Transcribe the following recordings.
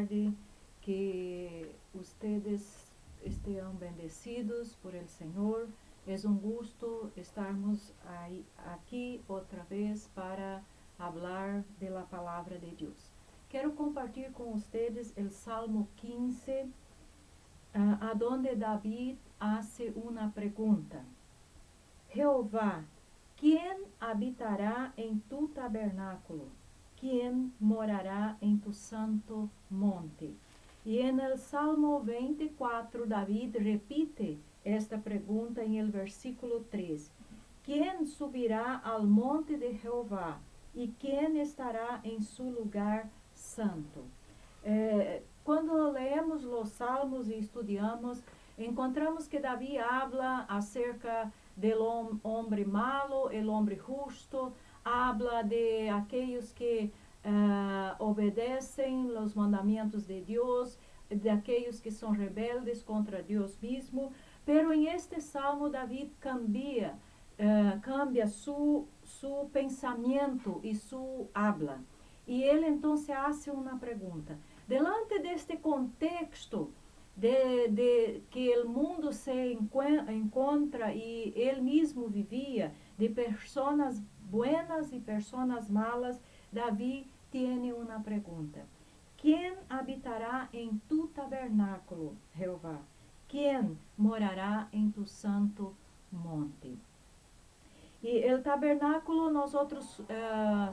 tarde, que ustedes estén bendecidos por el Señor. Es un gusto estarmos aquí otra vez para hablar de la palabra de Dios. Quiero compartir con ustedes el Salmo 15, a donde David hace una pregunta. Jehová, ¿quién habitará en tu tabernáculo? ¿Quién morará en tu santo monte? Y en el Salmo 24, David repite esta pregunta en el versículo 3. ¿Quién subirá al monte de Jehová? ¿Y quién estará en su lugar santo? Cuando leemos los salmos y estudiamos, encontramos que David habla acerca del hombre malo, el hombre justo, habla de aquellos que obedecen los mandamientos de Dios, de aquellos que son rebeldes contra Dios mismo, pero en este salmo David cambia su pensamiento y su habla. Y él entonces hace una pregunta. Delante de este contexto de que el mundo se encuentra y él mismo vivía, de personas buenas y personas malas, David tiene una pregunta. ¿Quién habitará en tu tabernáculo, Jehová? ¿Quién morará en tu santo monte? Y el tabernáculo nosotros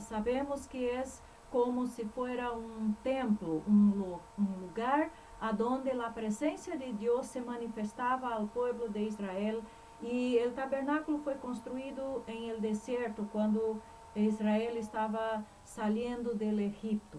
sabemos que es como si fuera un templo, un lugar a donde la presencia de Dios se manifestaba al pueblo de Israel. Y el tabernáculo fue construido en el desierto cuando Israel estaba saliendo del Egipto.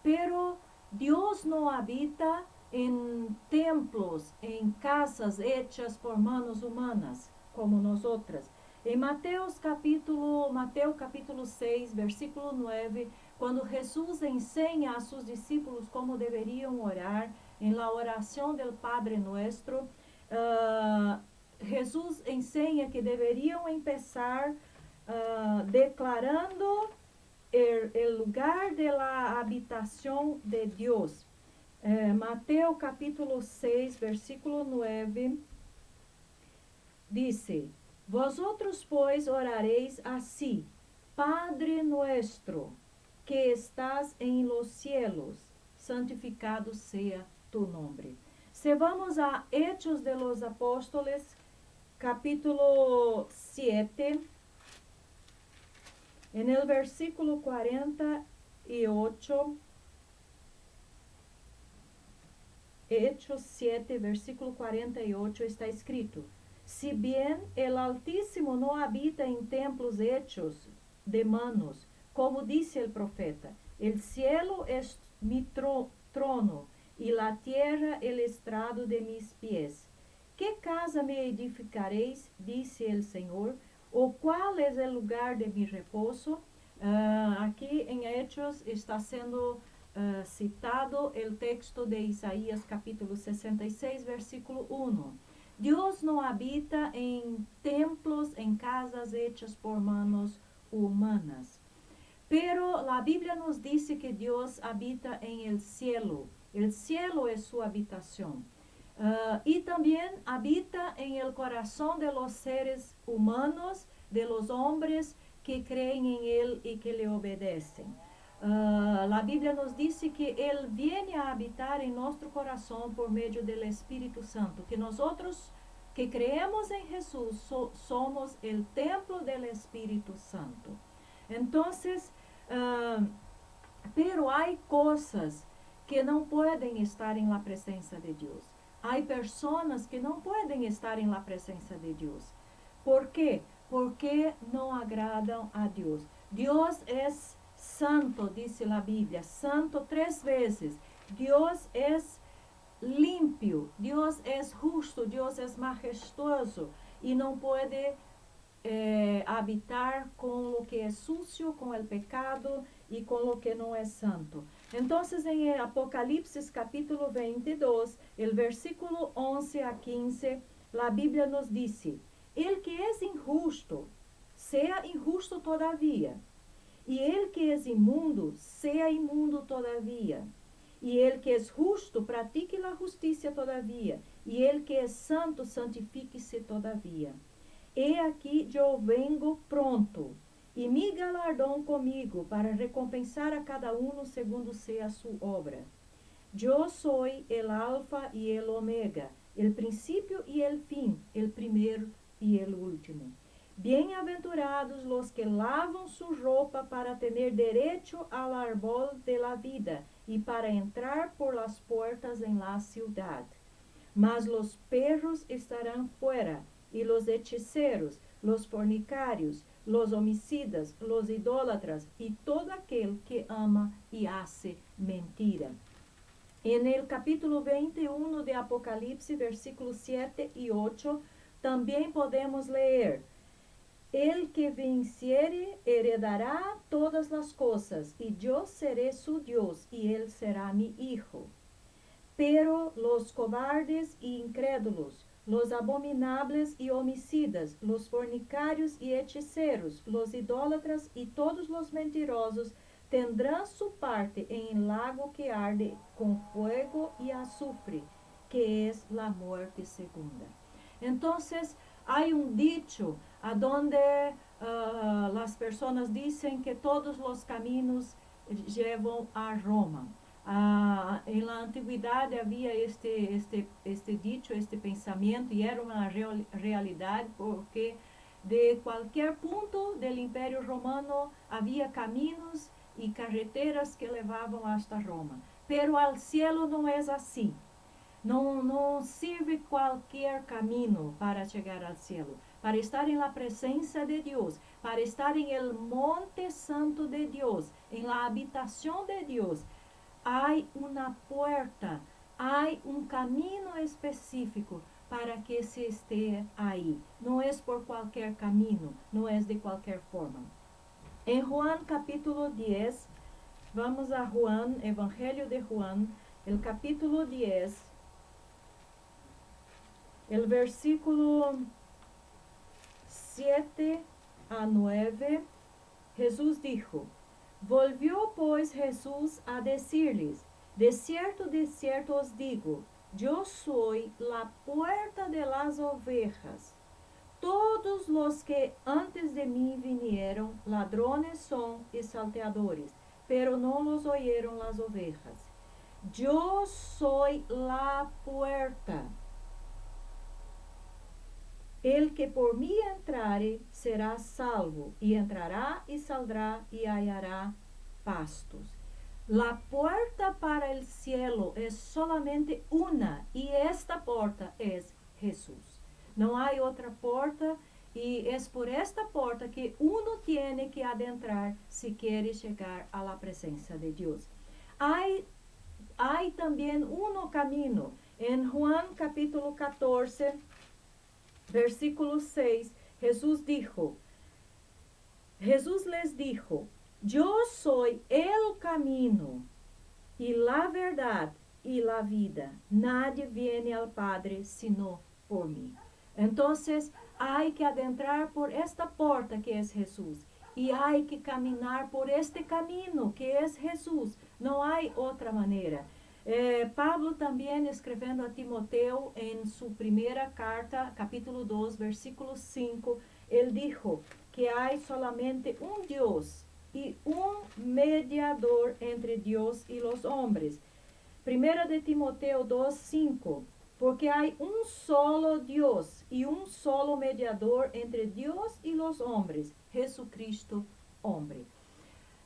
Pero Dios no habita en templos, en casas hechas por manos humanas, como nosotras. En Mateo capítulo 6, versículo 9, cuando Jesús enseña a sus discípulos cómo deberían orar en la oración del Padre Nuestro, Jesús enseña que deberían empezar declarando el lugar de la habitación de Dios. Mateo capítulo 6, versículo 9, dice: Vosotros pues oraréis así: Padre nuestro, que estás en los cielos, santificado sea tu nombre. Si vamos a Hechos de los Apóstoles, capítulo 7, en el versículo 48, Hechos 7, versículo 48, está escrito: Si bien el Altísimo no habita en templos hechos de manos, como dice el profeta, el cielo es mi trono y la tierra el estrado de mis pies. ¿Qué casa me edificaréis? Dice el Señor. ¿O cuál es el lugar de mi reposo? Aquí en Hechos está siendo citado el texto de Isaías capítulo 66, versículo 1. Dios no habita en templos, en casas hechas por manos humanas. Pero la Biblia nos dice que Dios habita en el cielo. El cielo es su habitación. Y también habita en el corazón de los seres humanos, de los hombres que creen en Él y que le obedecen. La Biblia nos dice que Él viene a habitar en nuestro corazón por medio del Espíritu Santo, que nosotros que creemos en Jesús somos el templo del Espíritu Santo. Entonces, pero hay cosas que no pueden estar en la presencia de Dios. Hay personas que no pueden estar en la presencia de Dios. ¿Por qué? Porque no agradan a Dios. Dios es santo, dice la Biblia, santo 3 veces. Dios es limpio, Dios es justo, Dios es majestuoso y no puede habitar con lo que es sucio, con el pecado y con lo que no es santo. Entonces en el Apocalipsis capítulo 22, el versículo 11 a 15, la Biblia nos dice: el que es injusto, sea injusto todavía, y el que es inmundo, sea inmundo todavía, Y el que es justo, practique la justicia todavía. Y el que es santo, santifíquese todavía. He aquí yo vengo pronto, y mi galardón conmigo, para recompensar a cada uno segundo sea su obra. Yo soy el alfa y el omega, el principio y el fin, el primero y el último. Bienaventurados los que lavan su ropa para tener derecho al árbol de la vida y para entrar por las puertas en la ciudad. Mas los perros estarán fuera, y los hechiceros, los fornicarios, los homicidas, los idólatras y todo aquel que ama y hace mentira. En el capítulo 21 de Apocalipsis, versículos 7 y 8, también podemos leer: el que venciere heredará todas las cosas, y yo seré su Dios, y él será mi hijo. Pero los cobardes y incrédulos, los abominables y homicidas, los fornicarios y hechiceros, los idólatras y todos los mentirosos tendrán su parte en el lago que arde con fuego y azufre, que es la muerte segunda. Entonces, hay un dicho a donde las personas dicen que todos los caminos llevan a Roma. En la antigüedad había este dicho, este pensamiento, y era una realidad, porque de cualquier punto del Imperio Romano había caminos y carreteras que levaban hasta Roma. Pero al cielo no es así. No sirve cualquier camino para llegar al cielo. Para estar en la presencia de Dios, para estar en el monte santo de Dios, en la habitación de Dios, hay una puerta, hay un camino específico para que se esté ahí. No es por cualquier camino, no es de cualquier forma. En Juan capítulo 10, vamos a Juan, Evangelio de Juan, el capítulo 10, el versículo 7 a 9, Jesús dijo: volvió pues Jesús a decirles: de cierto os digo, yo soy la puerta de las ovejas. Todos los que antes de mí vinieron, ladrones son y salteadores, pero no los oyeron las ovejas. Yo soy la puerta. El que por mí entrare será salvo, y entrará y saldrá y hallará pastos. La puerta para el cielo es solamente una, y esta puerta es Jesús. No hay otra puerta, y es por esta puerta que uno tiene que adentrar si quiere llegar a la presencia de Dios. Hay también un camino. En Juan capítulo 14, versículo 6, Jesús les dijo: yo soy el camino y la verdad y la vida. Nadie viene al Padre sino por mí. Entonces hay que adentrar por esta puerta que es Jesús, y hay que caminar por este camino que es Jesús. No hay otra manera. Pablo también, escribiendo a Timoteo en su primera carta, capítulo 2, versículo 5, él dijo que hay solamente un Dios y un mediador entre Dios y los hombres. Primera de Timoteo 2, 5, porque hay un solo Dios y un solo mediador entre Dios y los hombres, Jesucristo, hombre.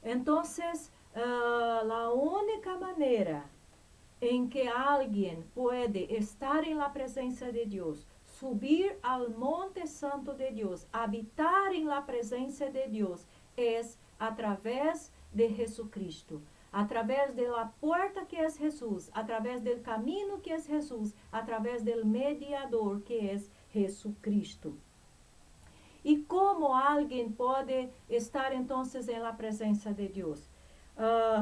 Entonces, la única manera en que alguien puede estar en la presencia de Dios, subir al monte santo de Dios, habitar en la presencia de Dios, es a través de Jesucristo, a través de la puerta que es Jesús, a través del camino que es Jesús, a través del mediador que es Jesucristo. ¿Y cómo alguien puede estar entonces en la presencia de Dios?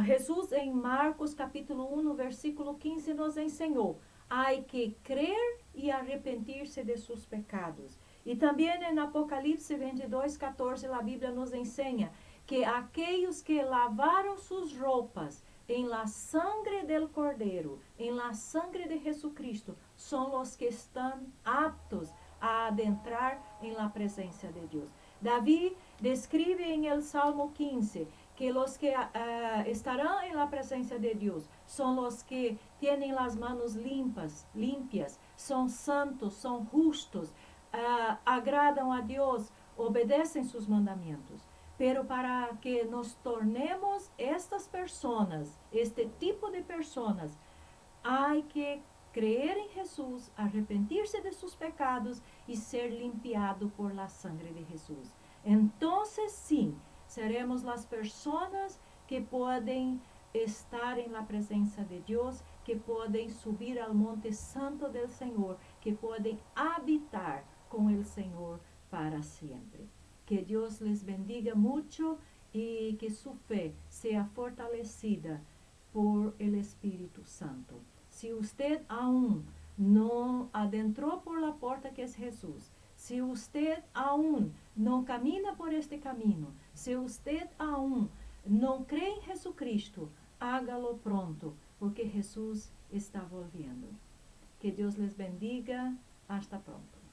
Jesús en Marcos capítulo 1, versículo 15 nos enseñó: hay que creer y arrepentirse de sus pecados. Y también en Apocalipsis 22, 14 la Biblia nos enseña que aquellos que lavaron sus ropas en la sangre del Cordero, en la sangre de Jesucristo, son los que están aptos a adentrar en la presencia de Dios. David describe en el Salmo 15 que los que estarán en la presencia de Dios son los que tienen las manos limpias, son santos, son justos, agradan a Dios, obedecen sus mandamientos. Pero para que nos tornemos estas personas, este tipo de personas, hay que creer en Jesús, arrepentirse de sus pecados y ser limpiado por la sangre de Jesús. Entonces sí, seremos las personas que pueden estar en la presencia de Dios, que pueden subir al monte santo del Señor, que pueden habitar con el Señor para siempre. Que Dios les bendiga mucho y que su fe sea fortalecida por el Espíritu Santo. Si usted aún no adentró por la puerta que es Jesús, si usted aún no camina por este camino, si usted aún no cree en Jesucristo, hágalo pronto, porque Jesús está volviendo. Que Dios les bendiga. Hasta pronto.